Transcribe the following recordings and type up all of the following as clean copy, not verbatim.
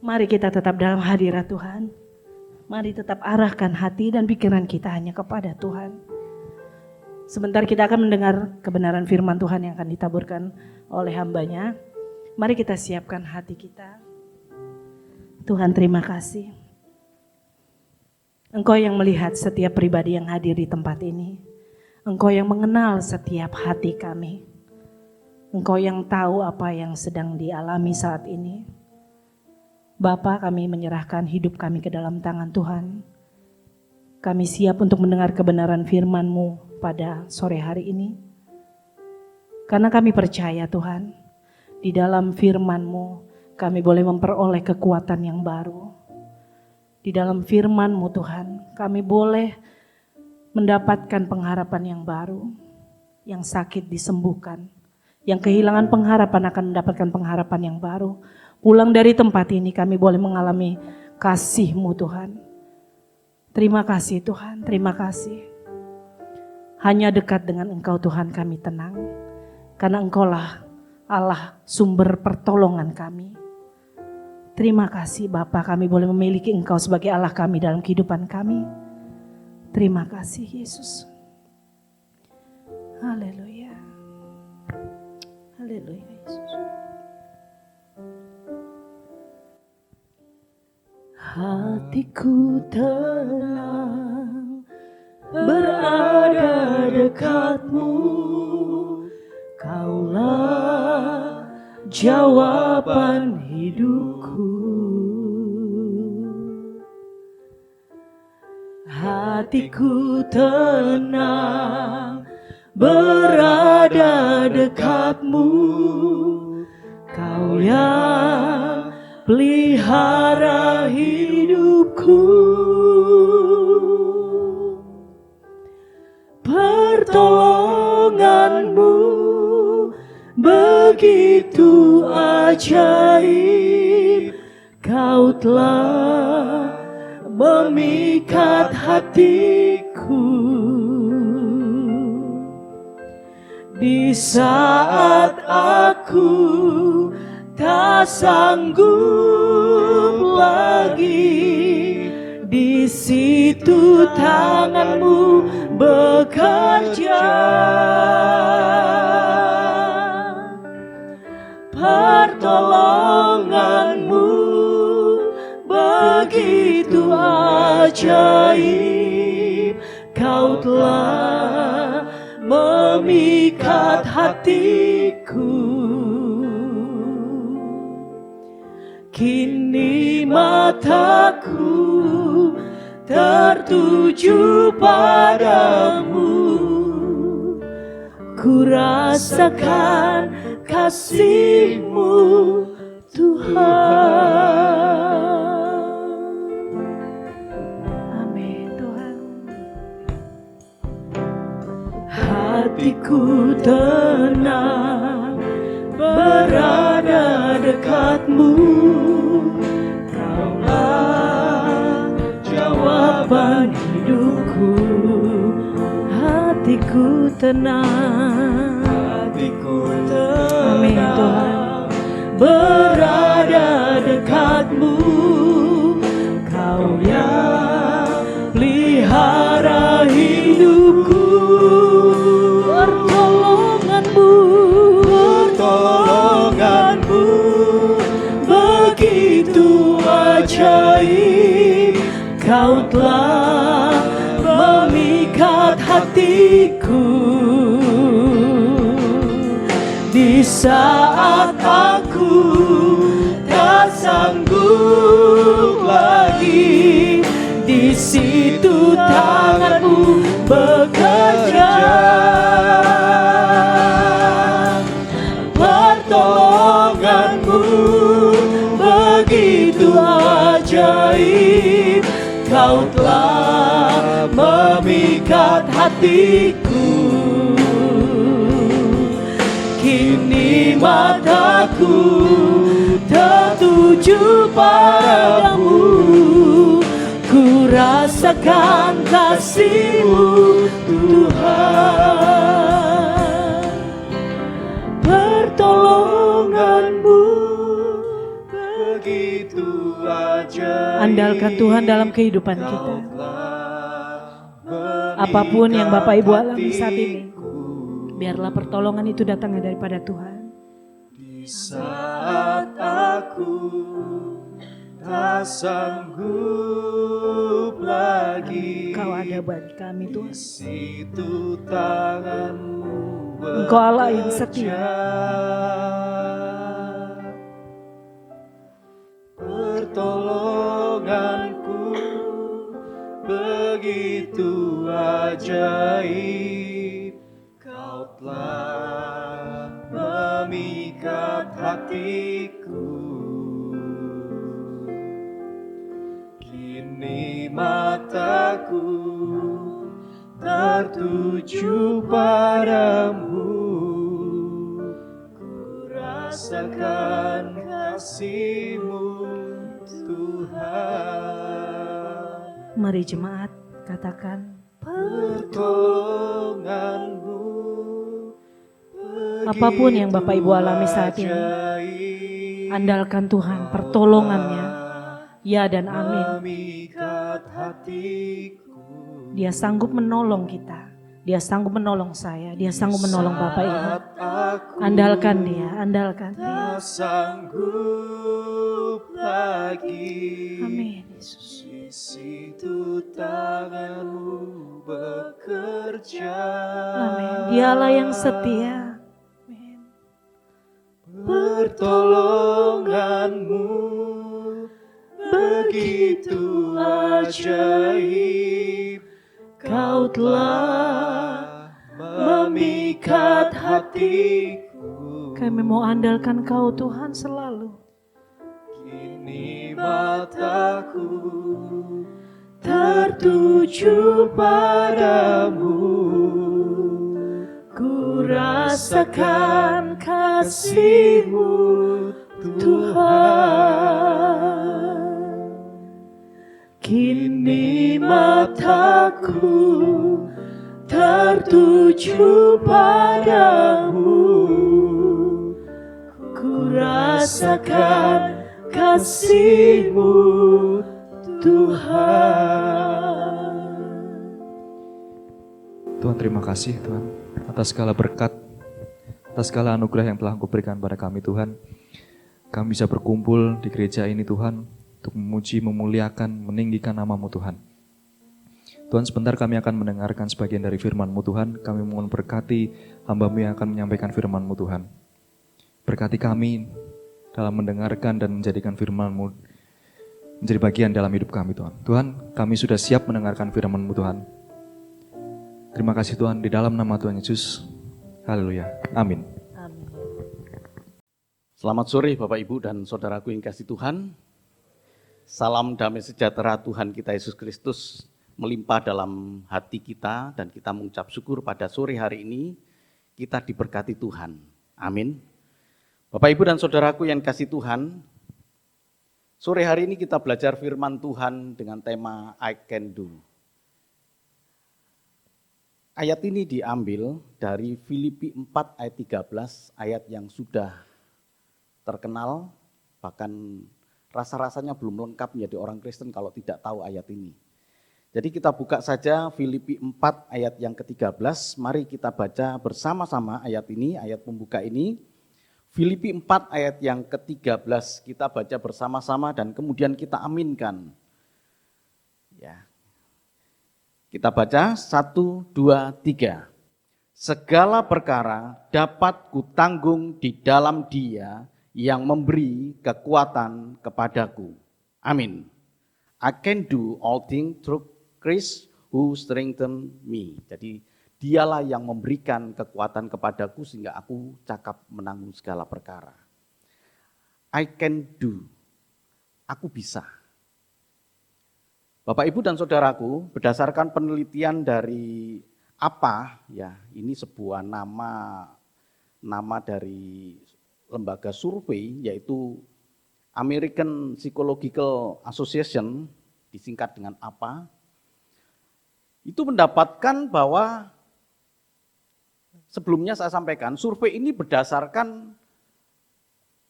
Mari kita tetap dalam hadirat Tuhan. Mari tetap arahkan hati dan pikiran kita hanya kepada Tuhan. Sebentar kita akan mendengar kebenaran firman Tuhan yang akan ditaburkan oleh hambanya. Mari kita siapkan hati kita. Tuhan, terima kasih. Engkau yang melihat setiap pribadi yang hadir di tempat ini. Engkau yang mengenal setiap hati kami. Engkau yang tahu apa yang sedang dialami saat ini. Bapa, kami menyerahkan hidup kami ke dalam tangan Tuhan. Kami siap untuk mendengar kebenaran firman-Mu pada sore hari ini. Karena kami percaya Tuhan, di dalam firman-Mu kami boleh memperoleh kekuatan yang baru. Di dalam firman-Mu Tuhan, kami boleh mendapatkan pengharapan yang baru. Yang sakit disembuhkan, yang kehilangan pengharapan akan mendapatkan pengharapan yang baru. Pulang dari tempat ini kami boleh mengalami kasih-Mu Tuhan. Terima kasih Tuhan, terima kasih. Hanya dekat dengan Engkau Tuhan kami tenang. Karena Engkaulah Allah sumber pertolongan kami. Terima kasih Bapa, kami boleh memiliki Engkau sebagai Allah kami dalam kehidupan kami. Terima kasih Yesus. Haleluya. Haleluya Yesus. Hatiku tenang berada dekat-Mu. Kaulah jawaban hidupku. Hatiku tenang berada dekat-Mu. Kau yang pelihara hidupku. Pertolongan-Mu begitu ajaib. Kau telah memikat hatiku. Di saat aku tak sanggup lagi, di situ tangan-Mu bekerja. Pertolongan-Mu begitu ajaib. Kau telah memikat hatiku. Kini mataku tertuju padamu. Ku rasakan kasih-Mu Tuhan. Amin Tuhan. Hatiku tenang berada dekat-Mu. Kaulah jawaban hidupku. Hatiku tenang. Hatiku tenang. Amin Tuhan. Berada dekat-Mu. Kau yang pelihara hidupku. Pertolongan-Mu begitu ajaib. Kau telah memikat hatiku. Di saat aku tak sanggup lagi, di situ tangan-Mu bekerja. Pertolongan-Mu begitu ajaib. Kau telah memikat hatiku. Kini mataku tertuju padamu. Ku rasakan kasih-Mu Tuhan. Pertolongan-Mu begitu Andalkan Tuhan dalam kehidupan kita. Apapun yang Bapak Ibu alami saat ini, biarlah pertolongan itu datangnya daripada Tuhan. Di saat aku tak sanggup lagi, Engkau ada bagi kami Tuhan. di situ tanganmu Engkau Allah yang setia. Pertolonganku begitu ajaib, Kau telah memikat hatiku. Kini mataku tertuju padamu, ku rasakan kasih-Mu Tuhan. Mari jemaat katakan, Pertolongan-Mu apapun yang Bapak Ibu alami saat ini, andalkan Tuhan, pertolongannya, ya dan amin. memikat hatiku. Dia sanggup menolong kita, Dia sanggup menolong saya, Dia sanggup menolong Bapak Ibu. Andalkan Dia, andalkan Dia. Tak sanggup lagi, Amin Yesus. di situ tangan-Mu bekerja. Amin. Dialah yang setia. Amin. Pertolongan-Mu begitu ajaib, Kau telah memikat hatiku. Kami mau andalkan Kau Tuhan selalu. Kini mataku tertuju padamu, ku rasakan kasih-Mu Tuhan. Kini mataku tertuju padamu, ku rasakan kasih-Mu Tuhan. Tuhan, terima kasih Tuhan atas segala berkat, atas segala anugerah yang telah Engkau berikan pada kami Tuhan. Kami bisa berkumpul di gereja ini Tuhan, untuk memuji, memuliakan, meninggikan nama-Mu Tuhan. Tuhan, sebentar kami akan mendengarkan sebagian dari firman-Mu Tuhan. Kami mohon berkati hamba-Mu yang akan menyampaikan firman-Mu Tuhan. Berkati kami dalam mendengarkan dan menjadikan firman-Mu menjadi bagian dalam hidup kami Tuhan. Tuhan, kami sudah siap mendengarkan firman-Mu Tuhan. Terima kasih Tuhan, di dalam nama Tuhan Yesus. Haleluya. Amin. Amin. Selamat sore Bapak Ibu dan Saudaraku yang kasih Tuhan. Salam damai sejahtera Tuhan kita Yesus Kristus melimpah dalam hati kita, dan kita mengucap syukur pada sore hari ini kita diberkati Tuhan. Amin. Bapak Ibu dan Saudaraku yang kasih Tuhan, sore hari ini kita belajar firman Tuhan dengan tema I Can Do. Ayat ini diambil dari Filipi 4 ayat 13, ayat yang sudah terkenal, bahkan rasa-rasanya belum lengkap menjadi orang Kristen kalau tidak tahu ayat ini. Jadi kita buka saja Filipi 4 ayat yang ke-13, mari kita baca bersama-sama ayat ini, ayat pembuka ini. Filipi 4 ayat yang ke-13 kita baca bersama-sama dan kemudian kita aminkan. Ya. Kita baca 1, 2, 3. Segala perkara dapat kutanggung di dalam Dia yang memberi kekuatan kepadaku. Amin. I can do all things through Christ who strengthen me. Jadi Dialah yang memberikan kekuatan kepadaku sehingga aku cakap menanggung segala perkara. I can do. Aku bisa. Bapak, Ibu, dan Saudaraku, berdasarkan penelitian dari APA, ya, ini sebuah nama dari lembaga survei, yaitu American Psychological Association, disingkat dengan APA, itu mendapatkan bahwa sebelumnya saya sampaikan, survei ini berdasarkan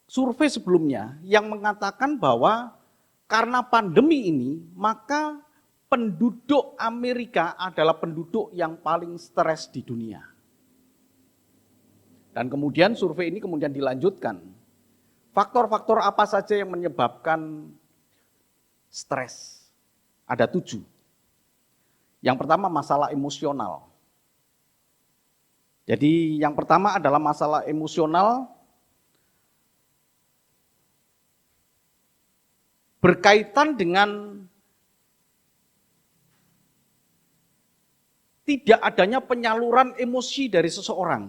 survei sebelumnya yang mengatakan bahwa karena pandemi ini, maka penduduk Amerika adalah penduduk yang paling stres di dunia. Dan kemudian survei ini kemudian dilanjutkan. Faktor-faktor apa saja yang menyebabkan stres? Ada 7. Yang pertama masalah emosional. Jadi yang pertama adalah masalah emosional berkaitan dengan tidak adanya penyaluran emosi dari seseorang.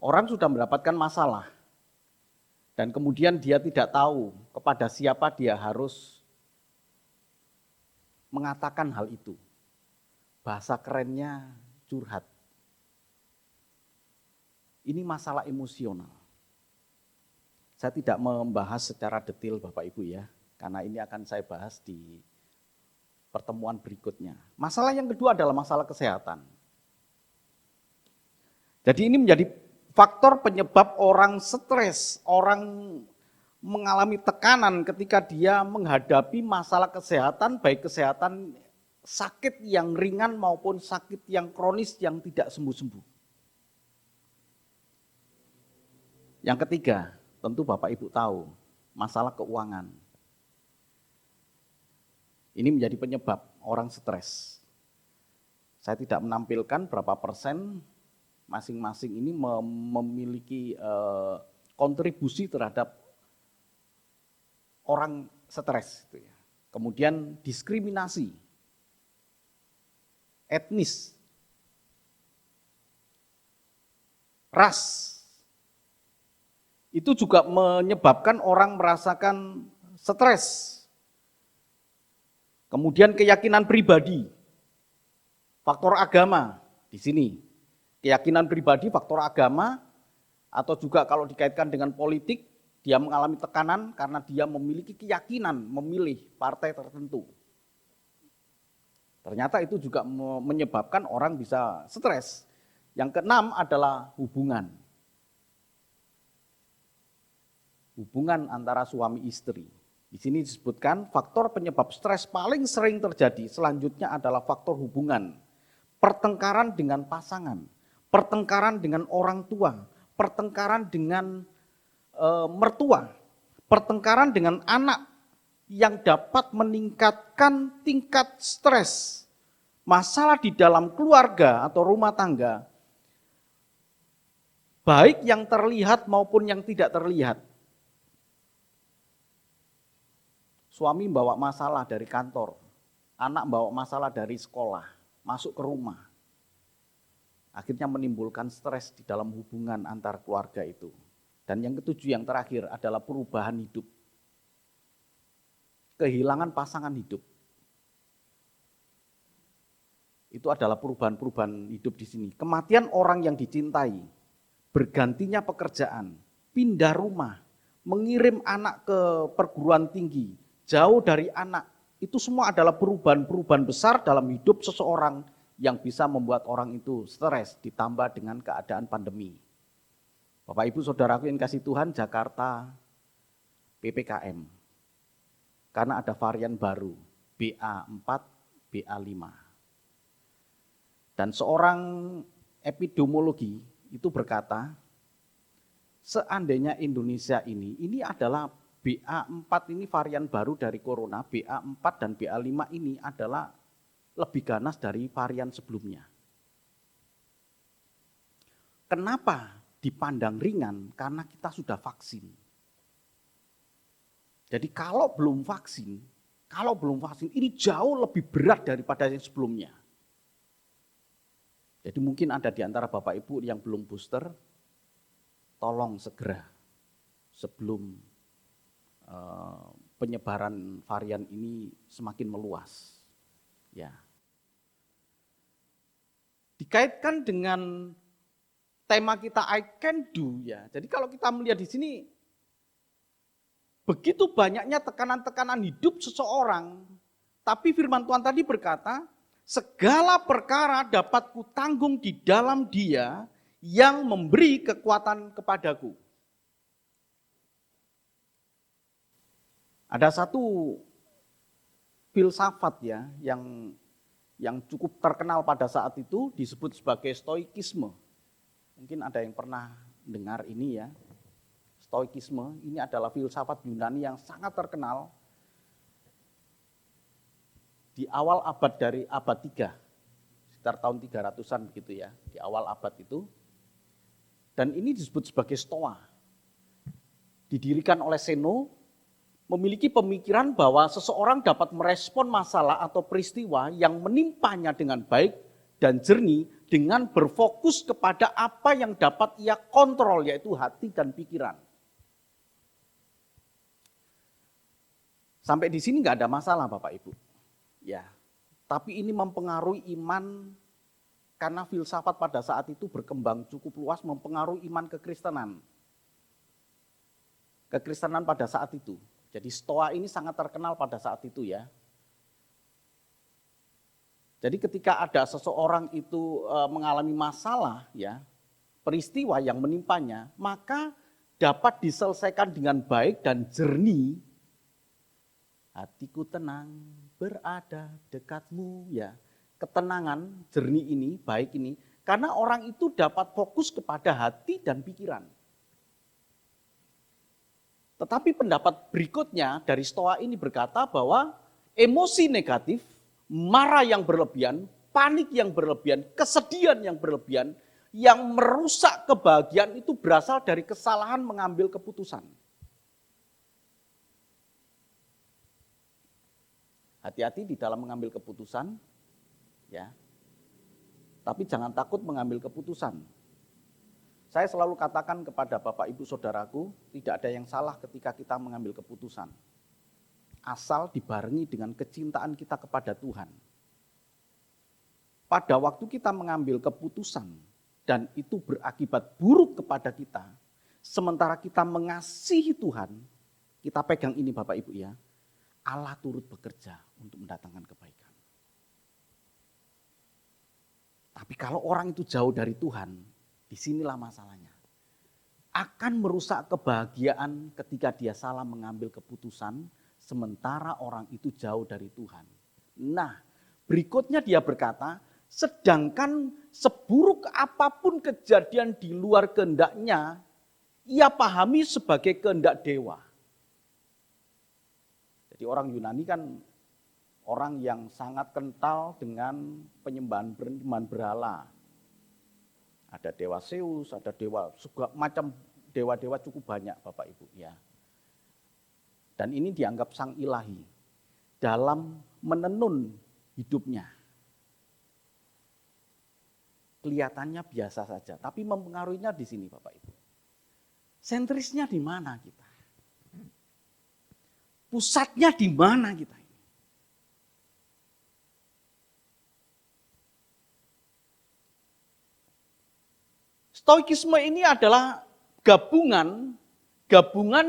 Orang sudah mendapatkan masalah dan kemudian dia tidak tahu kepada siapa dia harus mengatakan hal itu. Bahasa kerennya curhat. Ini masalah emosional. Saya tidak membahas secara detail Bapak Ibu ya, karena ini akan saya bahas di pertemuan berikutnya. Masalah yang kedua adalah masalah kesehatan. Jadi ini menjadi faktor penyebab orang stres, orang mengalami tekanan ketika dia menghadapi masalah kesehatan, baik kesehatan sakit yang ringan maupun sakit yang kronis yang tidak sembuh-sembuh. Yang ketiga, tentu Bapak Ibu tahu, masalah keuangan. Ini menjadi penyebab orang stres. Saya tidak menampilkan berapa persen masing-masing ini memiliki kontribusi terhadap orang stres. Kemudian diskriminasi, etnis, ras, itu juga menyebabkan orang merasakan stres. Kemudian keyakinan pribadi, faktor agama di sini. Keyakinan pribadi, faktor agama, atau juga kalau dikaitkan dengan politik, dia mengalami tekanan karena dia memiliki keyakinan memilih partai tertentu. Ternyata itu juga menyebabkan orang bisa stres. Yang keenam adalah hubungan. Hubungan antara suami istri. Di sini disebutkan faktor penyebab stres paling sering terjadi selanjutnya adalah faktor hubungan. Pertengkaran dengan pasangan, pertengkaran dengan orang tua, pertengkaran dengan mertua, pertengkaran dengan anak yang dapat meningkatkan tingkat stres. Masalah di dalam keluarga atau rumah tangga, baik yang terlihat maupun yang tidak terlihat. Suami bawa masalah dari kantor, anak bawa masalah dari sekolah, masuk ke rumah. Akhirnya menimbulkan stres di dalam hubungan antar keluarga itu. Dan yang ketujuh, yang terakhir adalah perubahan hidup. Kehilangan pasangan hidup. Itu adalah perubahan-perubahan hidup di sini. Kematian orang yang dicintai, bergantinya pekerjaan, pindah rumah, mengirim anak ke perguruan tinggi, jauh dari anak, itu semua adalah perubahan-perubahan besar dalam hidup seseorang yang bisa membuat orang itu stres ditambah dengan keadaan pandemi. Bapak Ibu Saudaraku yang kasih Tuhan, Jakarta PPKM. Karena ada varian baru, BA4, BA5. Dan seorang epidemiologi itu berkata, seandainya Indonesia ini adalah BA4 ini varian baru dari corona, BA4 dan BA5 ini adalah lebih ganas dari varian sebelumnya. Kenapa dipandang ringan? Karena kita sudah vaksin. Jadi kalau belum vaksin ini jauh lebih berat daripada yang sebelumnya. Jadi mungkin ada di antara Bapak Ibu yang belum booster, tolong segera sebelum penyebaran varian ini semakin meluas. Ya. Dikaitkan dengan tema kita I can do ya. Jadi kalau kita melihat di sini begitu banyaknya tekanan-tekanan hidup seseorang, tapi firman Tuhan tadi berkata, segala perkara dapat kutanggung di dalam Dia yang memberi kekuatan kepadaku. Ada satu filsafat ya yang cukup terkenal pada saat itu disebut sebagai stoikisme. Mungkin ada yang pernah dengar ini ya. Stoikisme ini adalah filsafat Yunani yang sangat terkenal di awal abad 3, sekitar tahun 300-an begitu ya, di awal abad itu. Dan ini disebut sebagai Stoa. Didirikan oleh Zeno, memiliki pemikiran bahwa seseorang dapat merespon masalah atau peristiwa yang menimpanya dengan baik dan jernih dengan berfokus kepada apa yang dapat ia kontrol, yaitu hati dan pikiran. Sampai di sini nggak ada masalah Bapak Ibu. Ya, tapi ini mempengaruhi iman karena filsafat pada saat itu berkembang cukup luas, mempengaruhi iman kekristenan. Kekristenan pada saat itu. Jadi Stoa ini sangat terkenal pada saat itu ya. Jadi ketika ada seseorang itu mengalami masalah ya, peristiwa yang menimpanya, maka dapat diselesaikan dengan baik dan jernih. Hatiku tenang, berada dekatmu ya. Ketenangan, jernih ini, baik ini, karena orang itu dapat fokus kepada hati dan pikiran. Tetapi pendapat berikutnya dari Stoa ini berkata bahwa emosi negatif, marah yang berlebihan, panik yang berlebihan, kesedihan yang berlebihan, yang merusak kebahagiaan itu berasal dari kesalahan mengambil keputusan. Hati-hati di dalam mengambil keputusan, ya. Tapi jangan takut mengambil keputusan. Saya selalu katakan kepada Bapak Ibu Saudaraku, tidak ada yang salah ketika kita mengambil keputusan. Asal dibarengi dengan kecintaan kita kepada Tuhan. Pada waktu kita mengambil keputusan dan itu berakibat buruk kepada kita, sementara kita mengasihi Tuhan, kita pegang ini Bapak Ibu ya, Allah turut bekerja untuk mendatangkan kebaikan. Tapi kalau orang itu jauh dari Tuhan, disinilah masalahnya. Akan merusak kebahagiaan ketika dia salah mengambil keputusan, sementara orang itu jauh dari Tuhan. Nah, berikutnya dia berkata, sedangkan seburuk apapun kejadian di luar kehendaknya, ia pahami sebagai kehendak dewa. Jadi orang Yunani kan orang yang sangat kental dengan penyembahan berhala. Ada dewa Zeus, ada dewa, segala macam dewa-dewa cukup banyak Bapak Ibu ya. Dan ini dianggap sang ilahi dalam menenun hidupnya. Kelihatannya biasa saja, tapi mempengaruhinya di sini Bapak Ibu. Sentrisnya di mana kita? Pusatnya di mana kita? Stoikisme ini adalah gabungan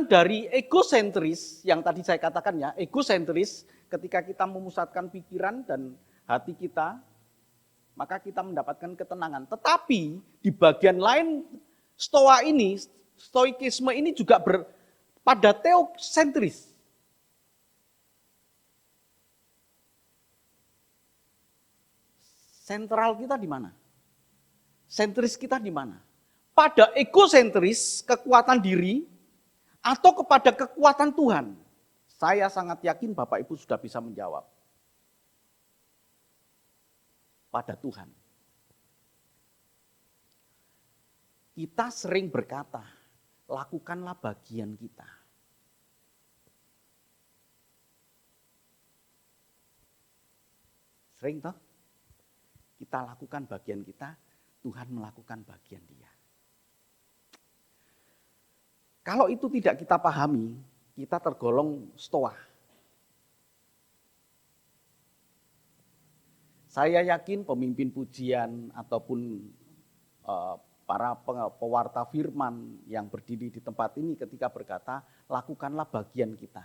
dari egosentris yang tadi saya katakan ya, egosentris ketika kita memusatkan pikiran dan hati kita, maka kita mendapatkan ketenangan. Tetapi di bagian lain Stoa ini, stoikisme ini juga pada teosentris. Sentral kita di mana? Sentris kita di mana? Pada egosentris, kekuatan diri, atau kepada kekuatan Tuhan? Saya sangat yakin Bapak Ibu sudah bisa menjawab. Pada Tuhan. Kita sering berkata, lakukanlah bagian kita. Sering toh? Kita lakukan bagian kita, Tuhan melakukan bagian dia. Kalau itu tidak kita pahami, kita tergolong Stoa. Saya yakin pemimpin pujian ataupun para pewarta firman yang berdiri di tempat ini ketika berkata, lakukanlah bagian kita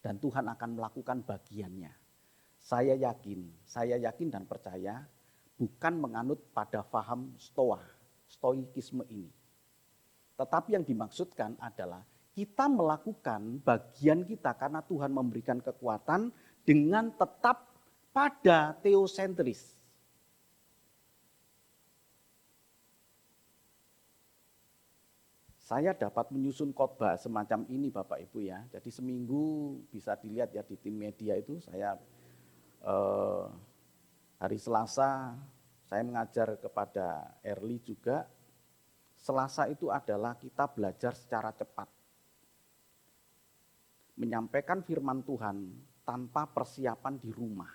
dan Tuhan akan melakukan bagiannya. Saya yakin dan percaya bukan menganut pada faham Stoa, stoikisme ini. Tetapi yang dimaksudkan adalah kita melakukan bagian kita karena Tuhan memberikan kekuatan dengan tetap pada teosentris. Saya dapat menyusun khotbah semacam ini Bapak Ibu ya. Jadi seminggu bisa dilihat ya di tim media itu saya hari Selasa saya mengajar kepada Erli juga. Selasa itu adalah kita belajar secara cepat. Menyampaikan firman Tuhan tanpa persiapan di rumah.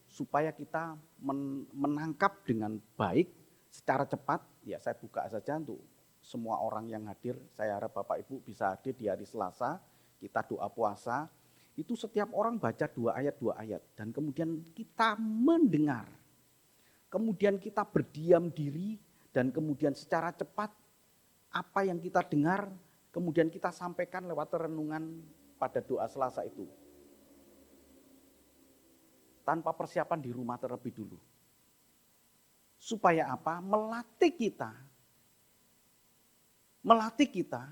Supaya kita menangkap dengan baik secara cepat. Ya saya buka saja untuk semua orang yang hadir. Saya harap Bapak Ibu bisa hadir di hari Selasa. Kita doa puasa. Itu setiap orang baca 2 ayat. Dan kemudian kita mendengar. Kemudian kita berdiam diri. Dan kemudian secara cepat apa yang kita dengar, kemudian kita sampaikan lewat renungan pada doa Selasa itu. Tanpa persiapan di rumah terlebih dulu. Supaya apa? Melatih kita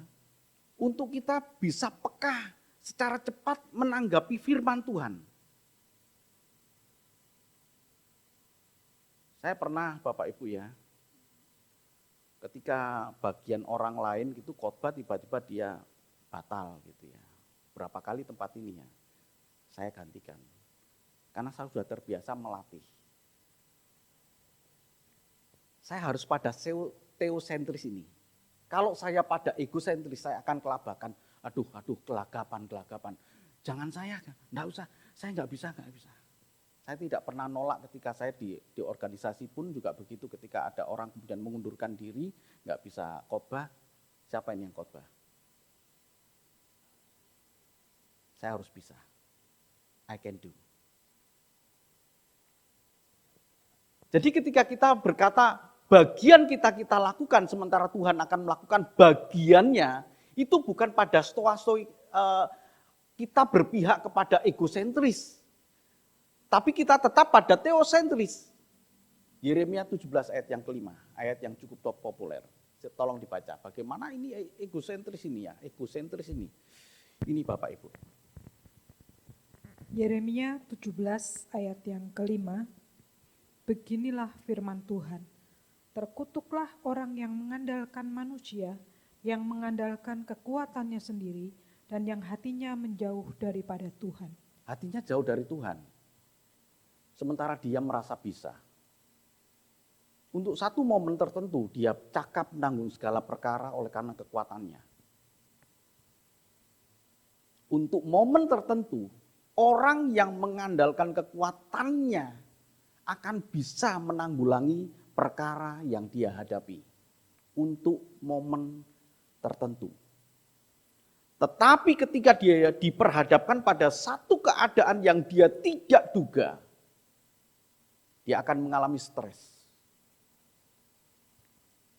untuk kita bisa peka secara cepat menanggapi firman Tuhan. Saya pernah Bapak Ibu ya, ketika bagian orang lain gitu khotbah tiba-tiba dia batal gitu ya. Berapa kali tempat ini ya, saya gantikan. Karena saya sudah terbiasa melatih. Saya harus pada teosentris ini. Kalau saya pada egosentris saya akan kelabakan. Aduh, kelagapan. Jangan saya, enggak usah, saya enggak bisa. Saya tidak pernah nolak ketika saya di organisasi pun juga begitu, ketika ada orang kemudian mengundurkan diri, nggak bisa khotbah, siapa ini yang khotbah? Saya harus bisa. I can do. Jadi ketika kita berkata bagian kita lakukan sementara Tuhan akan melakukan bagiannya, itu bukan pada kita berpihak kepada egosentris. Tapi kita tetap pada teosentris. Yeremia 17 ayat yang kelima, ayat yang cukup populer. Tolong dibaca, bagaimana ini egosentris ini ya, egosentris ini. Ini Bapak Ibu. Yeremia 17 ayat yang kelima, beginilah firman Tuhan, terkutuklah orang yang mengandalkan manusia, yang mengandalkan kekuatannya sendiri, dan yang hatinya menjauh daripada Tuhan. Hatinya jauh dari Tuhan. Sementara dia merasa bisa. Untuk satu momen tertentu dia cakap menanggung segala perkara oleh karena kekuatannya. Untuk momen tertentu orang yang mengandalkan kekuatannya akan bisa menanggulangi perkara yang dia hadapi. Untuk momen tertentu. Tetapi ketika dia diperhadapkan pada satu keadaan yang dia tidak duga, dia akan mengalami stres.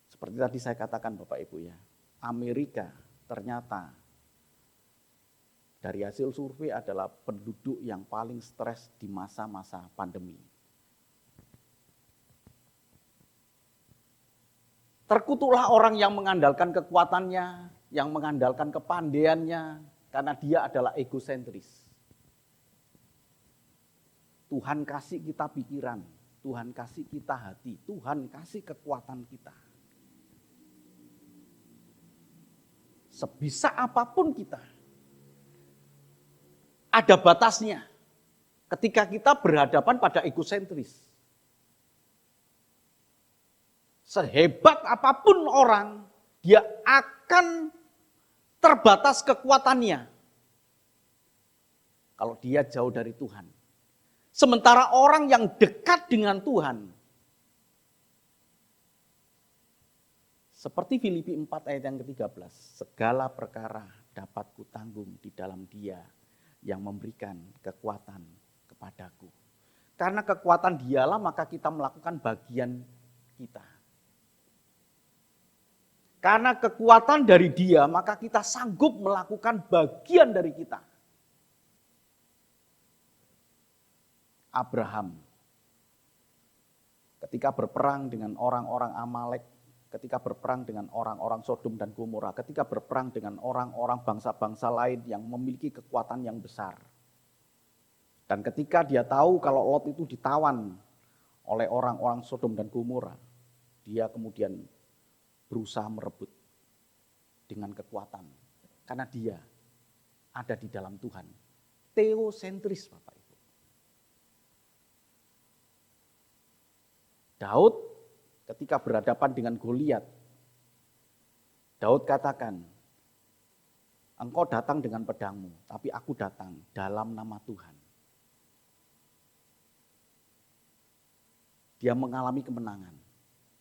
Seperti tadi saya katakan Bapak Ibu ya, Amerika ternyata dari hasil survei adalah penduduk yang paling stres di masa-masa pandemi. Terkutuklah orang yang mengandalkan kekuatannya, yang mengandalkan kepandaiannya, karena dia adalah egosentris. Tuhan kasih kita pikiran, Tuhan kasih kita hati, Tuhan kasih kekuatan kita. Sebisa apapun kita, ada batasnya ketika kita berhadapan pada egosentris. Sehebat apapun orang, dia akan terbatas kekuatannya kalau dia jauh dari Tuhan. Sementara orang yang dekat dengan Tuhan, seperti Filipi 4 ayat yang ke-13, segala perkara dapat kutanggung di dalam Dia yang memberikan kekuatan kepadaku. Karena kekuatan Dialah maka kita melakukan bagian kita. Karena kekuatan dari Dia maka kita sanggup melakukan bagian dari kita. Abraham ketika berperang dengan orang-orang Amalek, ketika berperang dengan orang-orang Sodom dan Gomora, ketika berperang dengan orang-orang bangsa-bangsa lain yang memiliki kekuatan yang besar. Dan ketika dia tahu kalau Lot itu ditawan oleh orang-orang Sodom dan Gomora, dia kemudian berusaha merebut dengan kekuatan. Karena dia ada di dalam Tuhan. Teosentris, Bapak Ibu. Daud ketika berhadapan dengan Goliat, Daud katakan, engkau datang dengan pedangmu, tapi aku datang dalam nama Tuhan. Dia mengalami kemenangan,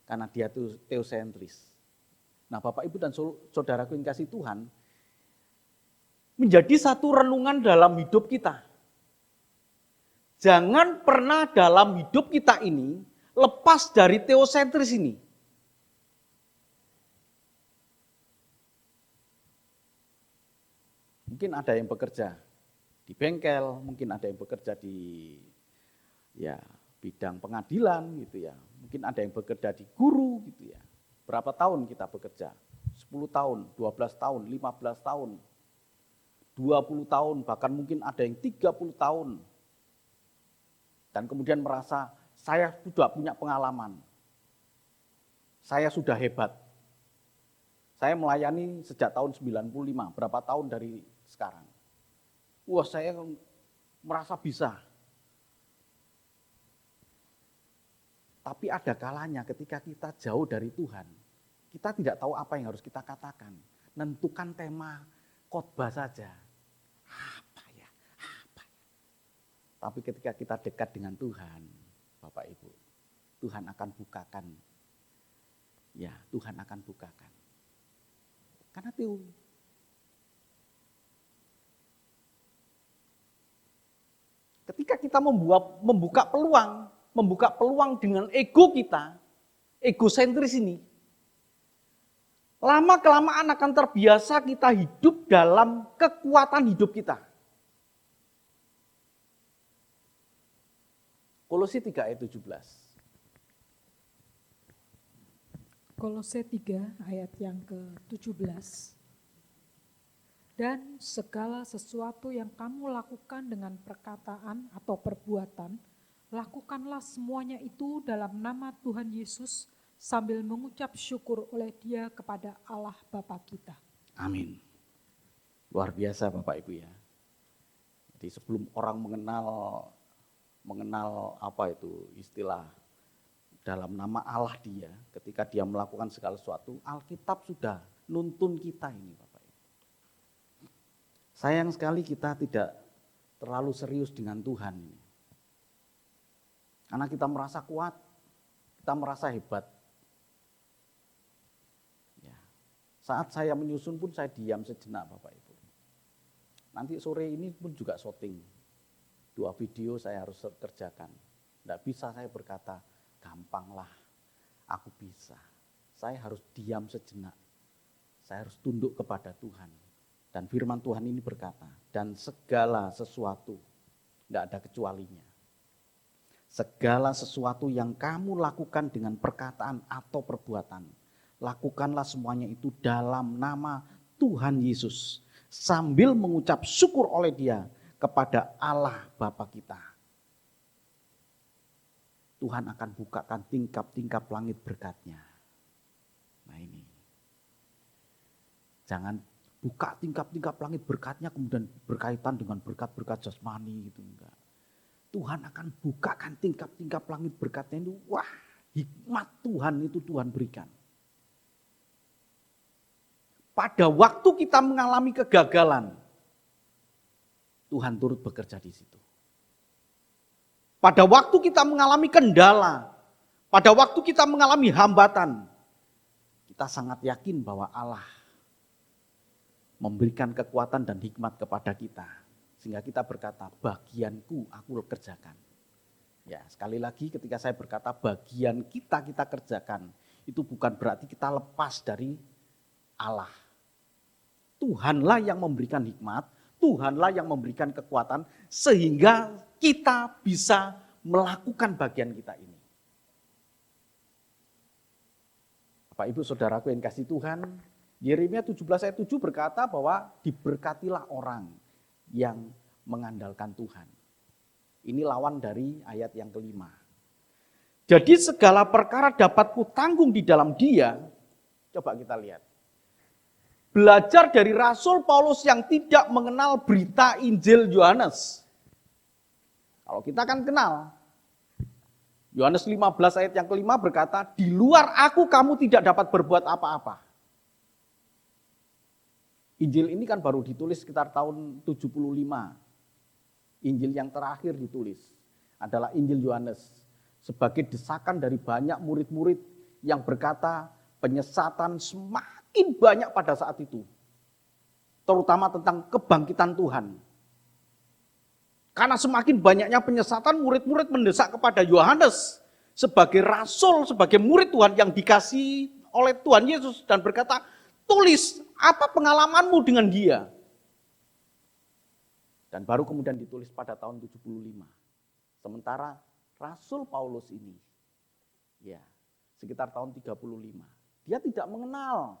karena dia itu teosentris. Nah Bapak Ibu dan saudaraku yang kasih Tuhan, menjadi satu renungan dalam hidup kita. Jangan pernah dalam hidup kita ini lepas dari teosentris ini. Mungkin ada yang bekerja di bengkel, mungkin ada yang bekerja di bidang pengadilan gitu ya. Mungkin ada yang bekerja di guru gitu ya. Berapa tahun kita bekerja? 10 tahun, 12 tahun, 15 tahun, 20 tahun, bahkan mungkin ada yang 30 tahun. Dan kemudian merasa saya sudah punya pengalaman. Saya sudah hebat. Saya melayani sejak tahun 95, berapa tahun dari sekarang. Wah, saya merasa bisa. Tapi ada kalanya ketika kita jauh dari Tuhan, kita tidak tahu apa yang harus kita katakan. Nentukan tema khotbah saja. Apa ya? Tapi ketika kita dekat dengan Tuhan, Bapak Ibu, Tuhan akan bukakan. Ya, Tuhan akan bukakan. Karena itu ketika kita membuka peluang dengan ego kita, egosentris ini, lama-kelamaan akan terbiasa kita hidup dalam kekuatan hidup kita. Kolose 3 ayat 17. Kolose 3 ayat yang ke-17. Dan segala sesuatu yang kamu lakukan dengan perkataan atau perbuatan, lakukanlah semuanya itu dalam nama Tuhan Yesus sambil mengucap syukur oleh Dia kepada Allah Bapa kita. Amin. Luar biasa Bapak Ibu ya. Jadi sebelum orang mengenal apa itu istilah dalam nama Allah dia, ketika dia melakukan segala sesuatu, Alkitab sudah nuntun kita ini Bapak Ibu. Sayang sekali kita tidak terlalu serius dengan Tuhan ini. Karena kita merasa kuat, kita merasa hebat. Ya. Saat saya menyusun pun saya diam sejenak Bapak Ibu. Nanti sore ini pun juga syuting. 2 video saya harus kerjakan. Tidak bisa saya berkata, gampanglah, aku bisa. Saya harus diam sejenak. Saya harus tunduk kepada Tuhan. Dan firman Tuhan ini berkata, dan segala sesuatu, tidak ada kecualinya. Segala sesuatu yang kamu lakukan dengan perkataan atau perbuatan, lakukanlah semuanya itu dalam nama Tuhan Yesus, sambil mengucap syukur oleh Dia kepada Allah Bapa kita. Tuhan akan bukakan tingkap-tingkap langit berkat-Nya. Nah ini. Jangan buka tingkap-tingkap langit berkat-Nya kemudian berkaitan dengan berkat-berkat jasmani gitu, enggak. Tuhan akan bukakan tingkap-tingkap langit berkat-Nya itu. Wah, hikmat Tuhan itu Tuhan berikan. Pada waktu kita mengalami kegagalan, Tuhan turut bekerja di situ. Pada waktu kita mengalami kendala, pada waktu kita mengalami hambatan, kita sangat yakin bahwa Allah memberikan kekuatan dan hikmat kepada kita. Sehingga kita berkata, bagianku aku kerjakan. Ya, sekali lagi ketika saya berkata bagian kita kerjakan, itu bukan berarti kita lepas dari Allah. Tuhanlah yang memberikan hikmat, Tuhanlah yang memberikan kekuatan, sehingga kita bisa melakukan bagian kita ini. Bapak Ibu Saudaraku yang kasih Tuhan, Yeremia 17 ayat 7 berkata bahwa diberkatilah orang yang mengandalkan Tuhan. Ini lawan dari ayat yang kelima. Jadi segala perkara dapat kutanggung di dalam Dia. Coba kita lihat. Belajar dari Rasul Paulus yang tidak mengenal berita Injil Yohanes. Kalau kita kan kenal. Yohanes 15 ayat yang kelima berkata, di luar aku kamu tidak dapat berbuat apa-apa. Injil ini kan baru ditulis sekitar tahun 75. Injil yang terakhir ditulis adalah Injil Yohanes. Sebagai desakan dari banyak murid-murid yang berkata penyesatan semakin banyak pada saat itu. Terutama tentang kebangkitan Tuhan. Karena semakin banyaknya penyesatan, murid-murid mendesak kepada Yohanes sebagai rasul, sebagai murid Tuhan yang dikasihi oleh Tuhan Yesus dan berkata, tulis apa pengalamanmu dengan Dia. Dan baru kemudian ditulis pada tahun 75. Sementara Rasul Paulus ini, ya sekitar tahun 35. Dia tidak mengenal.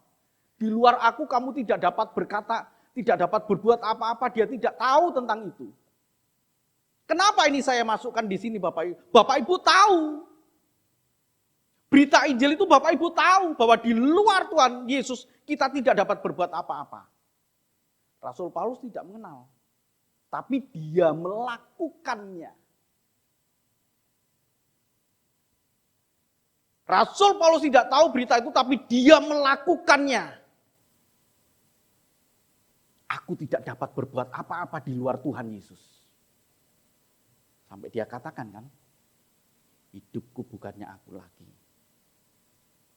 Di luar aku kamu tidak dapat berkata, tidak dapat berbuat apa-apa. Dia tidak tahu tentang itu. Kenapa ini saya masukkan di sini Bapak Ibu? Bapak Ibu tahu. Berita Injil itu Bapak Ibu tahu bahwa di luar Tuhan Yesus kita tidak dapat berbuat apa-apa. Rasul Paulus tidak mengenal. Tapi dia melakukannya. Rasul Paulus tidak tahu berita itu, tapi dia melakukannya. Aku tidak dapat berbuat apa-apa di luar Tuhan Yesus. Sampai dia katakan kan, hidupku bukannya aku lagi.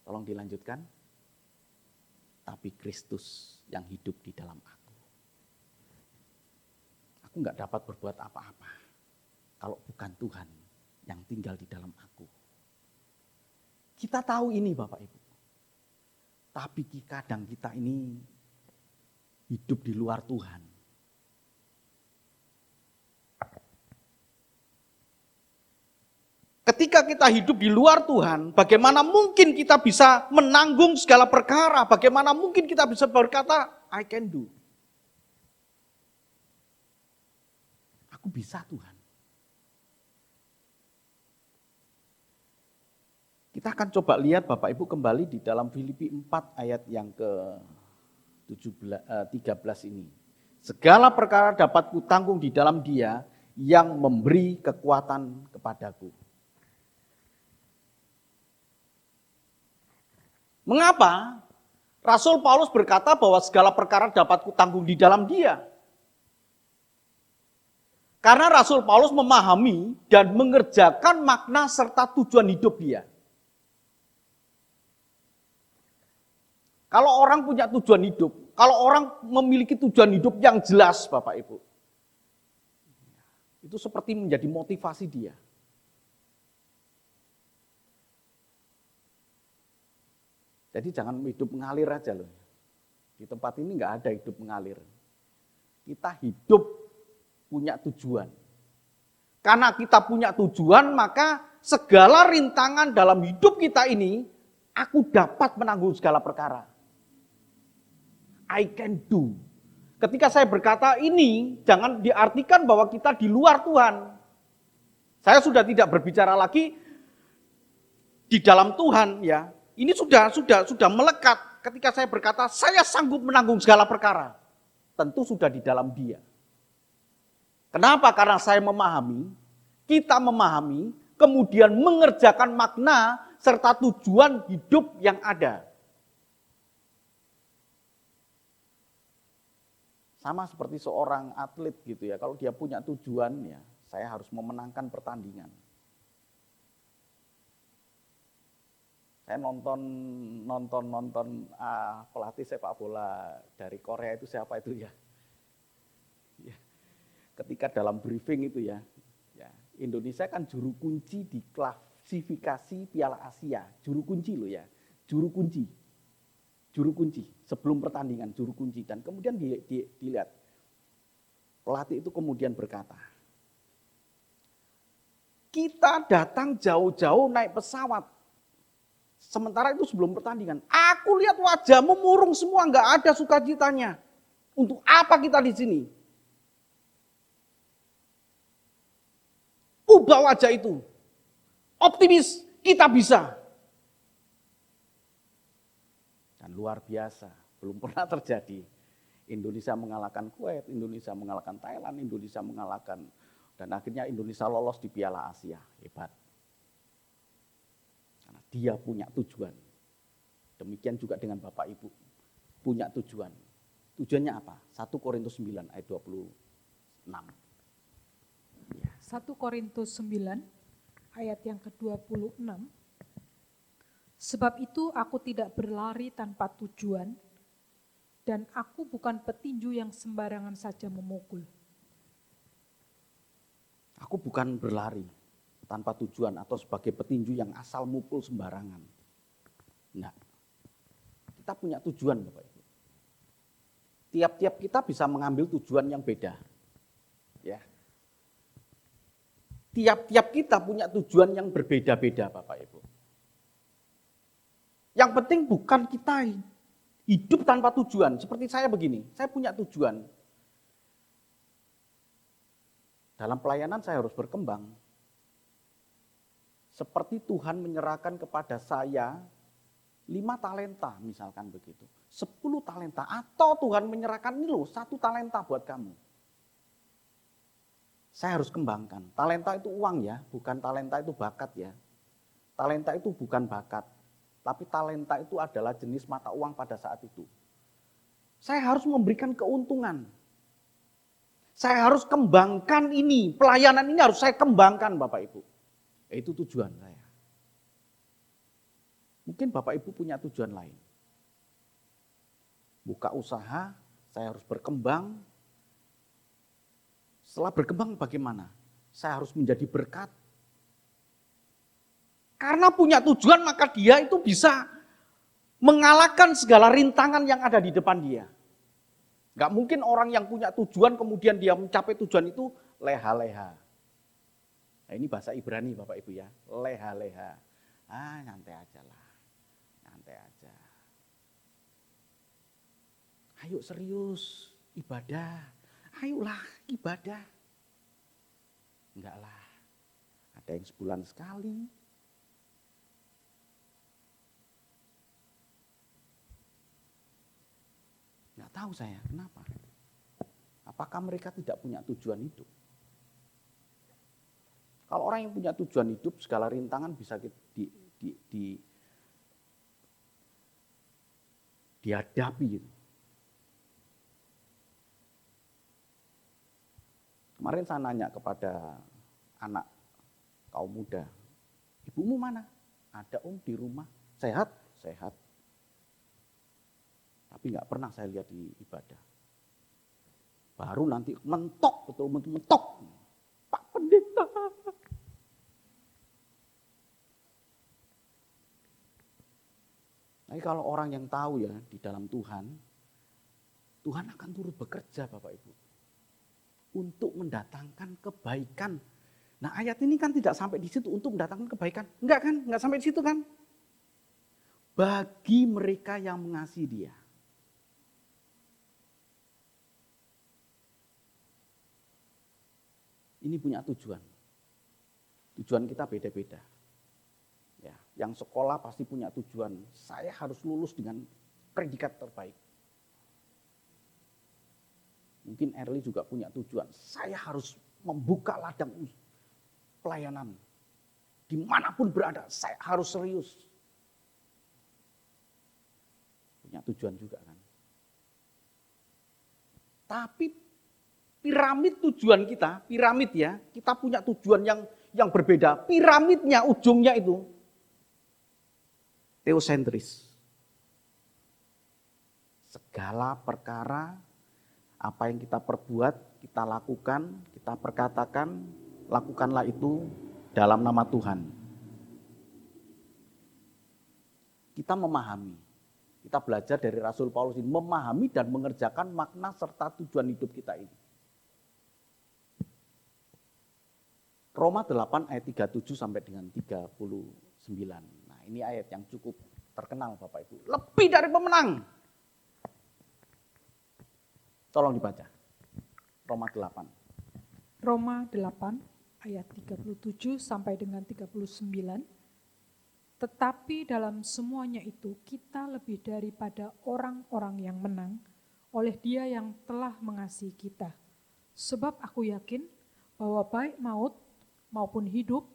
Tolong dilanjutkan. Tapi Kristus yang hidup di dalam aku. Aku nggak dapat berbuat apa-apa kalau bukan Tuhan yang tinggal di dalam aku. Kita tahu ini Bapak Ibu. Tapi kadang kita ini hidup di luar Tuhan. Ketika kita hidup di luar Tuhan, bagaimana mungkin kita bisa menanggung segala perkara? Bagaimana mungkin kita bisa berkata, I can do. Aku bisa Tuhan. Kita akan coba lihat Bapak Ibu kembali di dalam Filipi 4 ayat yang ke-13 ini. Segala perkara dapat kutanggung di dalam Dia yang memberi kekuatan kepadaku. Mengapa Rasul Paulus berkata bahwa segala perkara dapat kutanggung di dalam Dia? Karena Rasul Paulus memahami dan mengerjakan makna serta tujuan hidup dia. Kalau orang punya tujuan hidup, kalau orang memiliki tujuan hidup yang jelas Bapak Ibu, itu seperti menjadi motivasi dia. Jadi jangan hidup mengalir aja loh. Di tempat ini nggak ada hidup mengalir. Kita hidup punya tujuan. Karena kita punya tujuan, maka segala rintangan dalam hidup kita ini, aku dapat menanggung segala perkara. I can do. Ketika saya berkata ini, jangan diartikan bahwa kita di luar Tuhan. Saya sudah tidak berbicara lagi di dalam Tuhan ya. Ini sudah melekat ketika saya berkata saya sanggup menanggung segala perkara. Tentu sudah di dalam Dia. Kenapa? Karena saya memahami, kita memahami, kemudian mengerjakan makna serta tujuan hidup yang ada. Sama seperti seorang atlet gitu ya, kalau dia punya tujuan ya, saya harus memenangkan pertandingan. Saya nonton pelatih sepak bola dari Korea itu siapa itu ya? Ketika dalam briefing itu ya, Indonesia kan juru kunci di klasifikasi Piala Asia, juru kunci loh ya, juru kunci sebelum pertandingan juru kunci dan kemudian dilihat pelatih itu kemudian berkata, kita datang jauh-jauh naik pesawat Sementara itu sebelum pertandingan, aku lihat wajahmu murung semua, nggak ada sukacitanya. Untuk apa kita di sini? Ubah wajah itu. Optimis, kita bisa. Dan luar biasa, belum pernah terjadi. Indonesia mengalahkan Kuwait, Indonesia mengalahkan Thailand, Indonesia mengalahkan, dan akhirnya Indonesia lolos di Piala Asia. Hebat. Karena dia punya tujuan. Demikian juga dengan Bapak Ibu. Punya tujuan. Tujuannya apa? 1 Korintus 9 ayat 26. 1 Korintus 9 ayat yang ke-26. Sebab itu aku tidak berlari tanpa tujuan, dan aku bukan petinju yang sembarangan saja memukul. Aku bukan berlari tanpa tujuan atau sebagai petinju yang asal mukul sembarangan. Nah, kita punya tujuan Bapak Ibu. Tiap-tiap kita bisa mengambil tujuan yang beda. Ya. Tiap-tiap kita punya tujuan yang berbeda-beda Bapak Ibu. Yang penting bukan kita hidup tanpa tujuan. Seperti saya begini, saya punya tujuan. Dalam pelayanan saya harus berkembang. Seperti Tuhan menyerahkan kepada saya 5 talenta misalkan begitu. 10 talenta atau Tuhan menyerahkan ini loh 1 talenta buat kamu. Saya harus kembangkan. Talenta itu uang ya, bukan talenta itu bakat ya. Talenta itu bukan bakat, tapi talenta itu adalah jenis mata uang pada saat itu. Saya harus memberikan keuntungan. Saya harus kembangkan ini, pelayanan ini harus saya kembangkan Bapak Ibu. Itu tujuan saya. Mungkin Bapak Ibu punya tujuan lain. Buka usaha, saya harus berkembang. Setelah berkembang bagaimana? Saya harus menjadi berkat. Karena punya tujuan maka dia itu bisa mengalahkan segala rintangan yang ada di depan dia. Gak mungkin orang yang punya tujuan kemudian dia mencapai tujuan itu leha-leha. Nah ini bahasa Ibrani Bapak Ibu ya, leha-leha. Nyantai aja lah, nyantai aja. Ayo serius, ibadah. Ayolah ibadah. Enggak lah, ada yang sebulan sekali. Enggak tahu saya, kenapa? Apakah mereka tidak punya tujuan hidup? Kalau orang yang punya tujuan hidup, segala rintangan bisa dihadapi gitu. Kemarin saya nanya kepada anak kaum muda, ibumu mana? Ada om di rumah, sehat? Sehat. Tapi nggak pernah saya lihat di ibadah. Baru nanti mentok, betul mentok. Pak Pendeta. Tapi kalau orang yang tahu ya di dalam Tuhan, Tuhan akan turut bekerja Bapak Ibu. Untuk mendatangkan kebaikan. Nah ayat ini kan tidak sampai di situ untuk mendatangkan kebaikan. Enggak kan? Enggak sampai di situ kan? Bagi mereka yang mengasihi dia. Ini punya tujuan. Tujuan kita beda-beda. Ya, yang sekolah pasti punya tujuan. Saya harus lulus dengan predikat terbaik. Mungkin Erli juga punya tujuan. Saya harus membuka ladang pelayanan. Dimanapun berada, saya harus serius. Punya tujuan juga kan. Tapi piramid tujuan kita, piramid ya, kita punya tujuan yang berbeda. Piramidnya, ujungnya itu teosentris. Segala perkara apa yang kita perbuat, kita lakukan, kita perkatakan, lakukanlah itu dalam nama Tuhan. Kita memahami, kita belajar dari Rasul Paulus ini, memahami dan mengerjakan makna serta tujuan hidup kita ini. Roma 8 ayat 37 sampai dengan 39. Nah ini ayat yang cukup terkenal Bapak Ibu. Lebih dari pemenang. Tolong dibaca. Roma 8. Roma 8 ayat 37 sampai dengan 39. Tetapi dalam semuanya itu kita lebih daripada orang-orang yang menang oleh Dia yang telah mengasihi kita. Sebab aku yakin bahwa baik maut maupun hidup,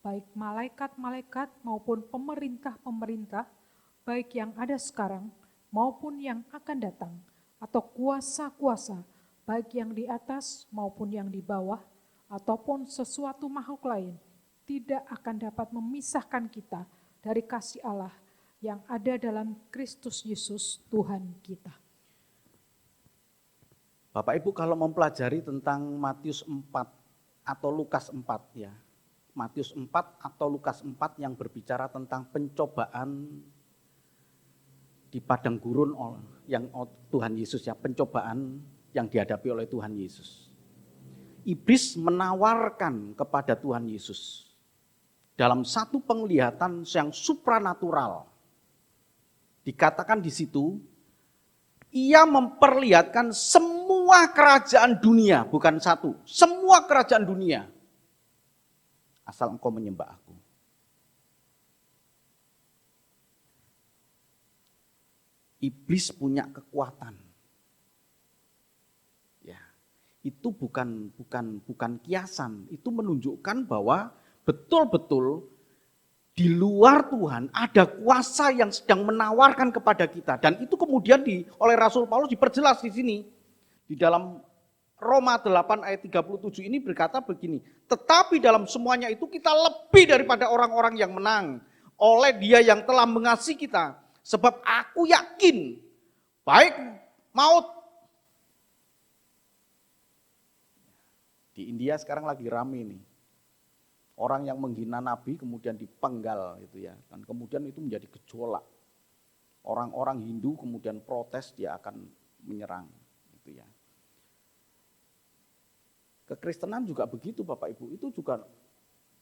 baik malaikat-malaikat maupun pemerintah-pemerintah, baik yang ada sekarang maupun yang akan datang, atau kuasa-kuasa, baik yang di atas maupun yang di bawah, ataupun sesuatu makhluk lain, tidak akan dapat memisahkan kita dari kasih Allah yang ada dalam Kristus Yesus Tuhan kita. Bapak Ibu kalau mempelajari tentang Matius 4 atau Lukas 4 ya. Matius 4 atau Lukas 4 yang berbicara tentang pencobaan di padang gurun yang Tuhan Yesus ya, pencobaan yang dihadapi oleh Tuhan Yesus. Iblis menawarkan kepada Tuhan Yesus dalam satu penglihatan yang supranatural. Dikatakan di situ, ia memperlihatkan semua kerajaan dunia, bukan satu, semua kerajaan dunia. Asal engkau menyembah aku. Iblis punya kekuatan. Ya, itu bukan kiasan, itu menunjukkan bahwa betul-betul di luar Tuhan ada kuasa yang sedang menawarkan kepada kita. Dan itu kemudian oleh Rasul Paulus diperjelas di sini. Di dalam Roma 8 ayat 37 ini berkata begini. Tetapi dalam semuanya itu kita lebih daripada orang-orang yang menang. Oleh Dia yang telah mengasihi kita. Sebab aku yakin baik maut. Di India sekarang lagi rame nih. Orang yang menghina Nabi kemudian dipenggal gitu ya. Dan kemudian itu menjadi gejolak. Orang-orang Hindu kemudian protes, dia akan menyerang gitu ya. Kekristenan juga begitu Bapak Ibu. Itu juga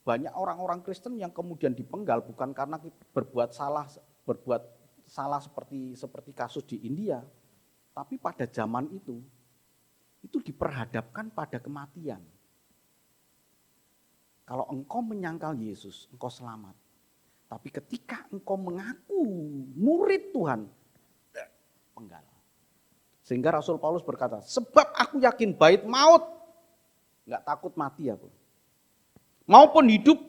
banyak orang-orang Kristen yang kemudian dipenggal bukan karena berbuat salah seperti kasus di India. Tapi pada zaman itu diperhadapkan pada kematian. Kalau engkau menyangkal Yesus, engkau selamat. Tapi ketika engkau mengaku murid Tuhan, penggal. Sehingga Rasul Paulus berkata, sebab aku yakin baik maut, enggak takut mati aku. Maupun hidup,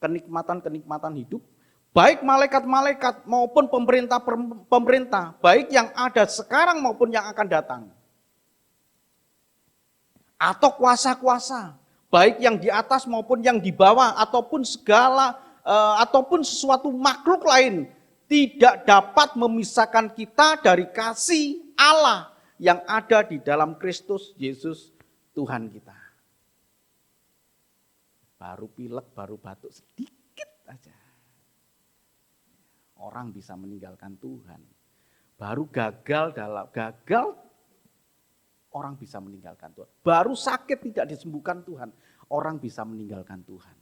kenikmatan hidup, baik malaikat-malaikat maupun pemerintah, baik yang ada sekarang maupun yang akan datang. Atau kuasa-kuasa, baik yang di atas maupun yang di bawah, ataupun ataupun sesuatu makhluk lain, tidak dapat memisahkan kita dari kasih Allah yang ada di dalam Kristus Yesus Tuhan kita. Baru pilek, baru batuk sedikit aja. Orang bisa meninggalkan Tuhan. Baru gagal orang bisa meninggalkan Tuhan. Baru sakit tidak disembuhkan Tuhan, orang bisa meninggalkan Tuhan.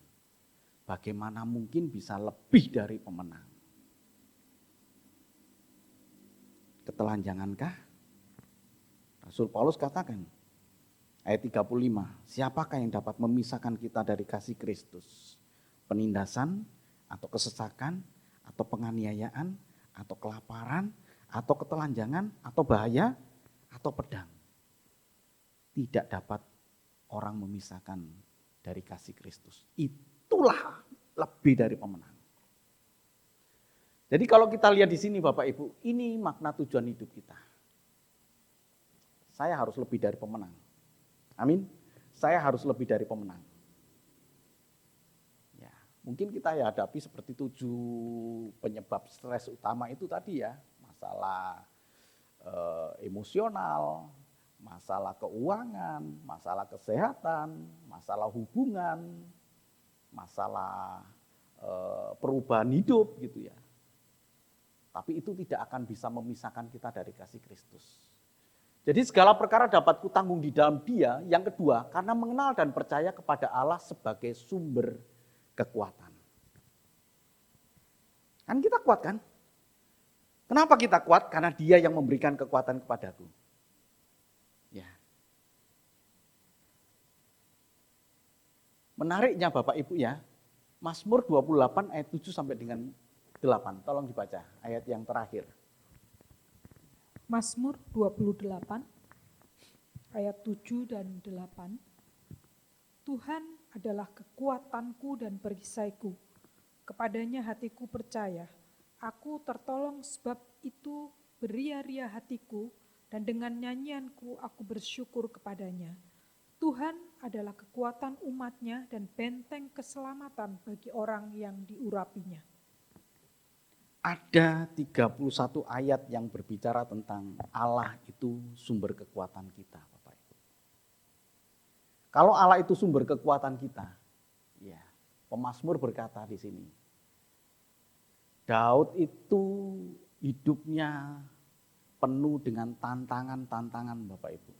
Bagaimana mungkin bisa lebih dari pemenang? Ketelanjangankah? Rasul Paulus katakan, ayat 35, siapakah yang dapat memisahkan kita dari kasih Kristus? Penindasan, atau kesesakan, atau penganiayaan, atau kelaparan, atau ketelanjangan, atau bahaya, atau pedang. Tidak dapat orang memisahkan dari kasih Kristus. Itulah lebih dari pemenang. Jadi kalau kita lihat di sini Bapak Ibu, ini makna tujuan hidup kita. Saya harus lebih dari pemenang. Amin. Saya harus lebih dari pemenang. Ya, mungkin kita ya hadapi seperti 7 penyebab stres utama itu tadi ya. Masalah emosional, masalah keuangan, masalah kesehatan, masalah hubungan, masalah perubahan hidup gitu ya. Tapi itu tidak akan bisa memisahkan kita dari kasih Kristus. Jadi segala perkara dapat kutanggung di dalam Dia. Yang kedua, karena mengenal dan percaya kepada Allah sebagai sumber kekuatan. Kan kita kuat kan? Kenapa kita kuat? Karena Dia yang memberikan kekuatan kepadaku. Ya. Menariknya Bapak Ibu ya, Mazmur 28 ayat 7 sampai dengan 8. Tolong dibaca ayat yang terakhir. Mazmur 28 ayat 7 dan 8. Tuhan adalah kekuatanku dan perisaiku. Kepadanya hatiku percaya. Aku tertolong sebab itu beria-ria hatiku dan dengan nyanyianku aku bersyukur kepadanya. Tuhan adalah kekuatan umatnya dan benteng keselamatan bagi orang yang diurapinya. Ada 31 ayat yang berbicara tentang Allah itu sumber kekuatan kita, Bapak Ibu. Kalau Allah itu sumber kekuatan kita, ya, pemazmur berkata di sini, Daud itu hidupnya penuh dengan tantangan-tantangan, Bapak Ibu.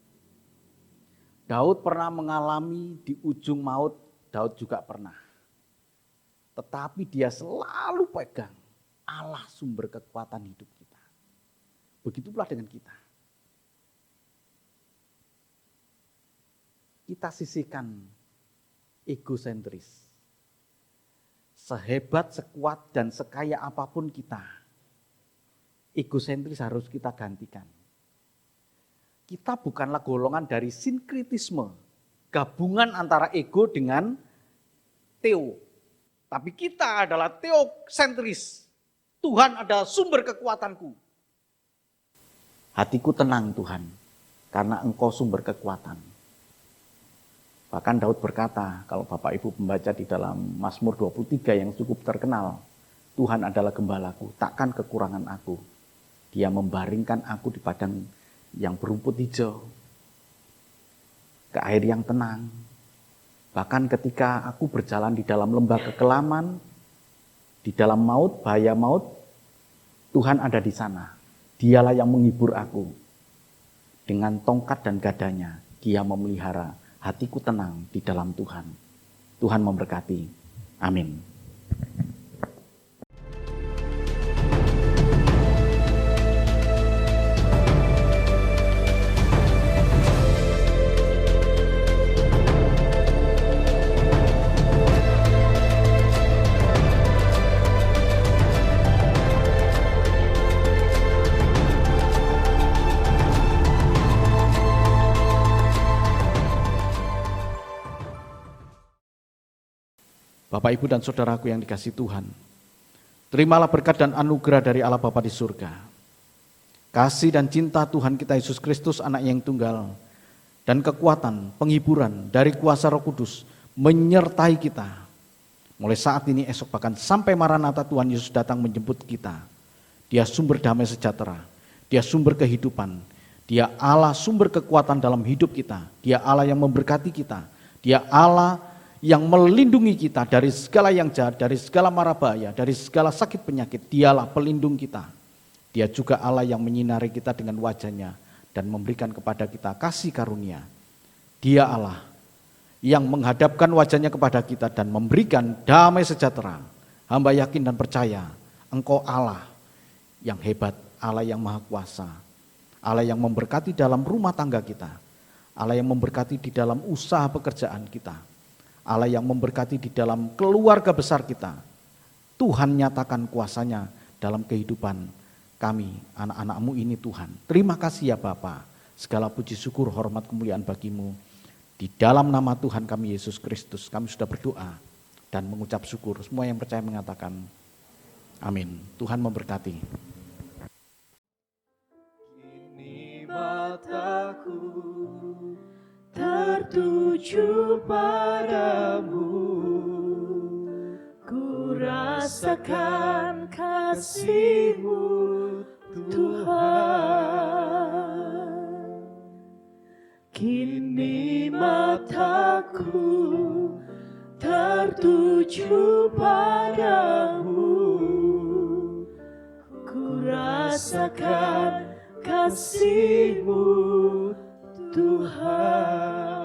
Daud pernah mengalami di ujung maut, Daud juga pernah. Tetapi dia selalu pegang Allah sumber kekuatan hidup kita. Begitu pula dengan kita. Kita sisihkan egosentris. Sehebat, sekuat, dan sekaya apapun kita, egosentris harus kita gantikan. Kita bukanlah golongan dari sinkritisme, gabungan antara ego dengan teo. Tapi kita adalah teosentris. Tuhan adalah sumber kekuatanku. Hatiku tenang Tuhan, karena Engkau sumber kekuatan. Bahkan Daud berkata, kalau Bapak Ibu membaca di dalam Mazmur 23 yang cukup terkenal, Tuhan adalah gembalaku, takkan kekurangan aku. Dia membaringkan aku di padang yang berumput hijau, ke air yang tenang. Bahkan ketika aku berjalan di dalam lembah kekelaman, di dalam maut, bahaya maut, Tuhan ada di sana. Dialah yang menghibur aku. Dengan tongkat dan gadanya, Dia memelihara hatiku tenang di dalam Tuhan. Tuhan memberkati. Amin. Bapak, Ibu, dan Saudaraku yang dikasihi Tuhan, terimalah berkat dan anugerah dari Allah Bapa di surga. Kasih dan cinta Tuhan kita Yesus Kristus, anak yang tunggal, dan kekuatan, penghiburan dari kuasa Roh Kudus menyertai kita. Mulai saat ini, esok, bahkan sampai Maranatha Tuhan Yesus datang menjemput kita. Dia sumber damai sejahtera, Dia sumber kehidupan, Dia Allah sumber kekuatan dalam hidup kita, Dia Allah yang memberkati kita, Dia Allah yang melindungi kita dari segala yang jahat, dari segala mara bahaya, dari segala sakit penyakit. Dialah pelindung kita. Dia juga Allah yang menyinari kita dengan wajah-Nya dan memberikan kepada kita kasih karunia. Dia Allah yang menghadapkan wajah-Nya kepada kita dan memberikan damai sejahtera. Hamba yakin dan percaya, Engkau Allah yang hebat, Allah yang maha kuasa, Allah yang memberkati dalam rumah tangga kita, Allah yang memberkati di dalam usaha pekerjaan kita, Allah yang memberkati di dalam keluarga besar kita. Tuhan nyatakan kuasa-Nya dalam kehidupan kami, anak-anak-Mu ini Tuhan. Terima kasih ya Bapa. Segala puji syukur, hormat, kemuliaan bagi-Mu. Di dalam nama Tuhan kami Yesus Kristus, kami sudah berdoa dan mengucap syukur. Semua yang percaya mengatakan amin. Tuhan memberkati. Kini mataku tertuju padamu, ku rasakan kasih-Mu Tuhan. Kini mataku tertuju padamu, ku rasakan kasih-Mu Tuhan.